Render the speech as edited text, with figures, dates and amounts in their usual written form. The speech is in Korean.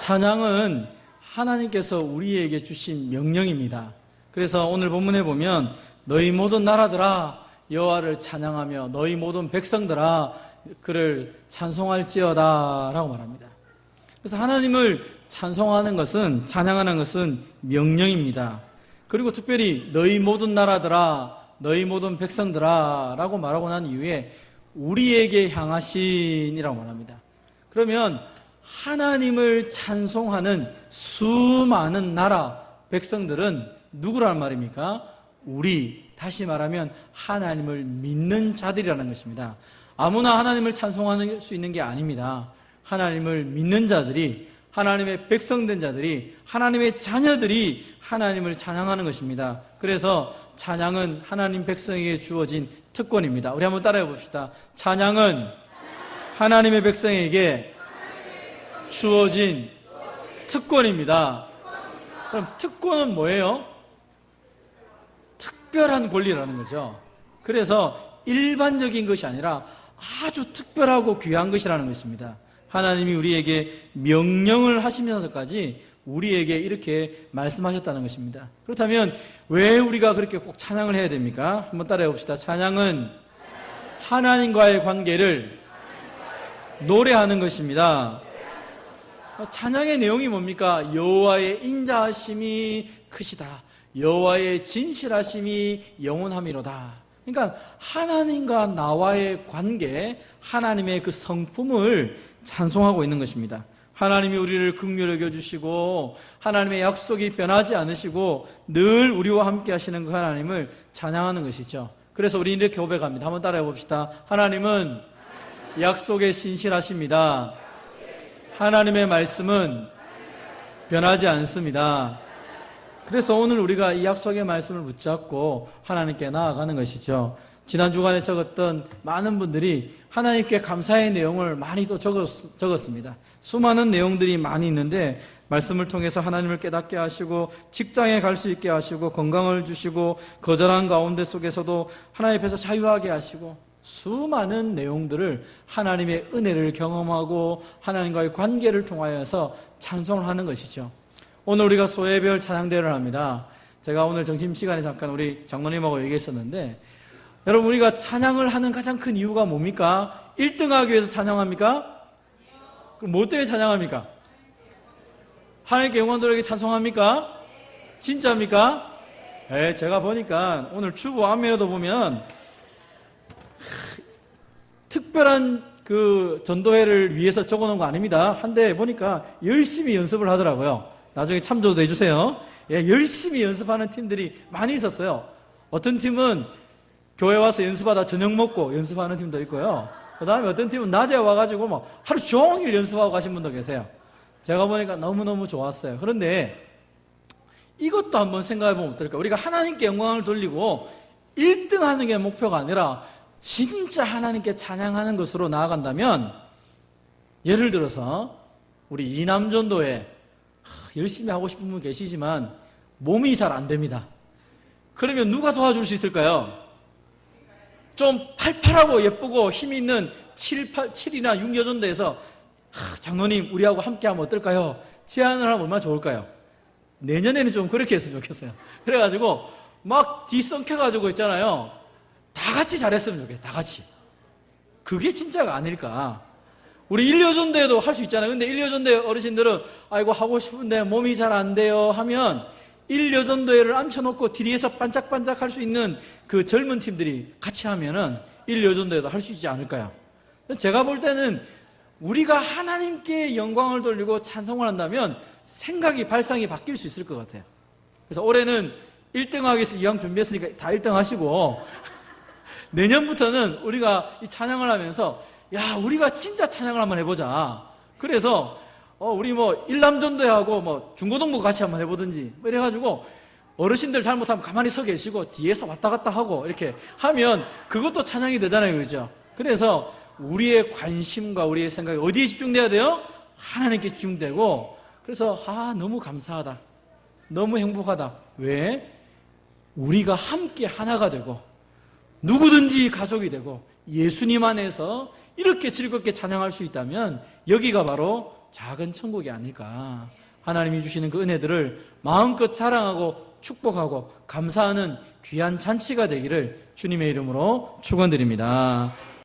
찬양은 하나님께서 우리에게 주신 명령입니다. 그래서 오늘 본문에 보면 너희 모든 나라들아 여호와를 찬양하며 너희 모든 백성들아 그를 찬송할지어다 라고 말합니다. 그래서 하나님을 찬송하는 것은, 찬양하는 것은 명령입니다. 그리고 특별히 너희 모든 나라들아 너희 모든 백성들아 라고 말하고 난 이후에 우리에게 향하신이라고 말합니다. 그러면 하나님을 찬송하는 수많은 나라 백성들은 누구라는 말입니까? 우리, 다시 말하면 하나님을 믿는 자들이라는 것입니다. 아무나 하나님을 찬송할 수 있는 게 아닙니다. 하나님을 믿는 자들이, 하나님의 백성된 자들이, 하나님의 자녀들이 하나님을 찬양하는 것입니다. 그래서 찬양은 하나님 백성에게 주어진 특권입니다. 우리 한번 따라해 봅시다. 찬양은 하나님의 백성에게 주어진 특권입니다. 그럼 특권은 뭐예요? 특별한 권리라는 거죠. 그래서 일반적인 것이 아니라 아주 특별하고 귀한 것이라는 것입니다. 하나님이 우리에게 명령을 하시면서까지 우리에게 이렇게 말씀하셨다는 것입니다. 그렇다면 왜 우리가 그렇게 꼭 찬양을 해야 됩니까? 한번 따라해 봅시다. 찬양은 하나님과의 관계를 노래하는 것입니다. 찬양의 내용이 뭡니까? 여호와의 인자하심이 크시다. 여호와의 진실하심이 영원함이로다. 그러니까 하나님과 나와의 관계, 하나님의 그 성품을 찬송하고 있는 것입니다. 하나님이 우리를 긍휼히 여겨주시고 하나님의 약속이 변하지 않으시고 늘 우리와 함께 하시는 그 하나님을 찬양하는 것이죠. 그래서 우리 이렇게 고백합니다. 한번 따라해 봅시다. 하나님은 약속에 신실하십니다. 하나님의 말씀은 변하지 않습니다. 그래서 오늘 우리가 이 약속의 말씀을 붙잡고 하나님께 나아가는 것이죠. 지난 주간에 적었던 많은 분들이 하나님께 감사의 내용을 많이 또 적었습니다. 수많은 내용들이 많이 있는데 말씀을 통해서 하나님을 깨닫게 하시고 직장에 갈 수 있게 하시고 건강을 주시고 거절한 가운데 속에서도 하나님 앞에서 자유하게 하시고 수많은 내용들을 하나님의 은혜를 경험하고 하나님과의 관계를 통하여서 찬송을 하는 것이죠. 오늘 우리가 소예별 찬양대회를 합니다. 제가 오늘 점심시간에 잠깐 우리 장로님하고 얘기했었는데 여러분 우리가 찬양을 하는 가장 큰 이유가 뭡니까? 1등하기 위해서 찬양합니까? 그럼 뭐 때문에 찬양합니까? 하나님께 영광 돌리게 찬송합니까? 진짜입니까? 네, 제가 보니까 오늘 주보 앞면에도 보면 특별한 그 전도회를 위해서 적어놓은 거 아닙니다. 한데 보니까 열심히 연습을 하더라고요. 나중에 참조도 해주세요. 예, 열심히 연습하는 팀들이 많이 있었어요. 어떤 팀은 교회 와서 연습하다 저녁 먹고 연습하는 팀도 있고요. 그 다음에 어떤 팀은 낮에 와가지고 막 하루 종일 연습하고 가신 분도 계세요. 제가 보니까 너무너무 좋았어요. 그런데 이것도 한번 생각해 보면 어떨까? 우리가 하나님께 영광을 돌리고 1등 하는 게 목표가 아니라 진짜 하나님께 찬양하는 것으로 나아간다면 예를 들어서 우리 이남전도회 열심히 하고 싶은 분 계시지만 몸이 잘 안 됩니다. 그러면 누가 도와줄 수 있을까요? 좀 팔팔하고 예쁘고 힘이 있는 7이나 6여전도에서 장로님 우리하고 함께하면 어떨까요? 제안을 하면 얼마나 좋을까요? 내년에는 좀 그렇게 했으면 좋겠어요. 그래가지고 막 뒤섞여가지고 있잖아요. 다 같이 잘했으면 좋겠어요. 다 같이. 그게 진짜가 아닐까. 우리 1여전도에도 할 수 있잖아요. 근데 1여전도에 어르신들은 아이고 하고 싶은데 몸이 잘 안 돼요 하면 1여전도회를 앉혀놓고 뒤에서 반짝반짝 할 수 있는 그 젊은 팀들이 같이 하면은 1여전도회도 할 수 있지 않을까요? 제가 볼 때는 우리가 하나님께 영광을 돌리고 찬송을 한다면 생각이, 발상이 바뀔 수 있을 것 같아요. 그래서 올해는 1등 하기 위해서 이왕 준비했으니까 다 1등 하시고 내년부터는 우리가 이 찬양을 하면서 야, 우리가 진짜 찬양을 한번 해보자. 그래서 우리 뭐 일남전도회하고 뭐 중고등부 같이 한번 해보든지 뭐 이래가지고 어르신들 잘못하면 가만히 서 계시고 뒤에서 왔다 갔다 하고 이렇게 하면 그것도 찬양이 되잖아요. 그렇죠? 그래서 우리의 관심과 우리의 생각이 어디에 집중돼야 돼요? 하나님께 집중되고 그래서 너무 감사하다. 너무 행복하다. 왜? 우리가 함께 하나가 되고 누구든지 가족이 되고 예수님 안에서 이렇게 즐겁게 찬양할 수 있다면 여기가 바로 작은 천국이 아닐까. 하나님이 주시는 그 은혜들을 마음껏 자랑하고 축복하고 감사하는 귀한 잔치가 되기를 주님의 이름으로 축원드립니다.